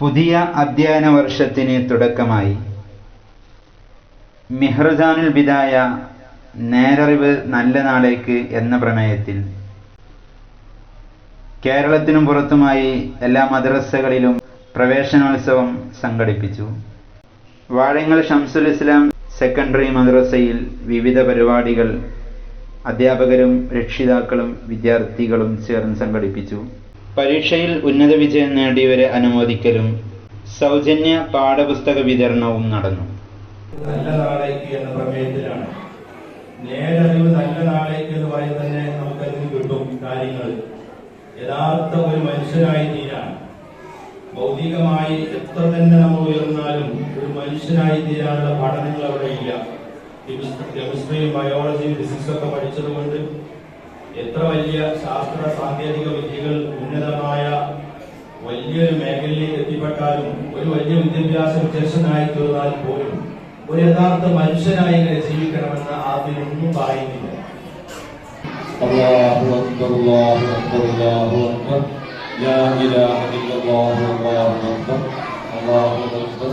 പുതിയ അധ്യയന വർഷത്തിന് തുടക്കമായി. മിഹ്റജാനുൽ ബിദായ നേരറിവ് നല്ല നാളേക്ക് എന്ന പ്രമേയത്തിൽ കേരളത്തിനും പുറത്തുമായി എല്ലാ മദ്രസകളിലും പ്രവേശനോത്സവം സംഘടിപ്പിച്ചു. വാഴങ്ങൽ ഷംസുൽ ഇസ്ലാം സെക്കൻഡറി മദ്രസയിൽ വിവിധ പരിപാടികൾ അധ്യാപകരും രക്ഷിതാക്കളും വിദ്യാർത്ഥികളും ചേർന്ന് സംഘടിപ്പിച്ചു. പരീക്ഷയിൽ ഉന്നത വിജയം നേടിയവരെ അനുമോദിക്കലും സൗജന്യ പാഠപുസ്തക വിതരണവും നടന്നു. നല്ല നാളേക്ക് എന്ന പ്രമേയത്തിലാണ്. നേരറിവ് നല്ല നാളേക്ക് എന്ന് പറയുന്നത് തന്നെ നമുക്കതിന് കിട്ടും കാര്യങ്ങൾ. യഥാർത്ഥ ഒരു മനുഷ്യനായി തീരാൻ, ഭൗതികമായി എത്ര തന്നെ നമ്മൾ ഉയർന്നാലും ഒരു മനുഷ്യനായി തീരാനുള്ള പഠനങ്ങൾ അവിടെ ഇല്ല. കെമിസ്ട്രിയും ബയോളജിയും ഫിസിക്സൊക്കെ പഠിച്ചതുകൊണ്ട് എത്ര വലിയ ശാസ്ത്ര സാങ്കേതിക വിദ്യകൾ ഉന്നതമായ വലിയൊരു മേഖലയിലേക്ക് എത്തിപ്പെട്ടാലും ഒരു വലിയ വിദ്യാഭ്യാസ വിശേഷനായി തീർന്നാൽ പോലും ഒരു യഥാർത്ഥ മനുഷ്യനായി ഇങ്ങനെ ജീവിക്കണമെന്ന് ആദ്യം ഒന്നും പറയുന്നില്ല. അല്ലാഹു അക്ബർ അല്ലാഹു അക്ബർ അല്ലാഹു അക്ബർ ലാ ഇലാഹ ഇല്ലല്ലാഹു അല്ലാഹു അക്ബർ അല്ലാഹു അക്ബർ.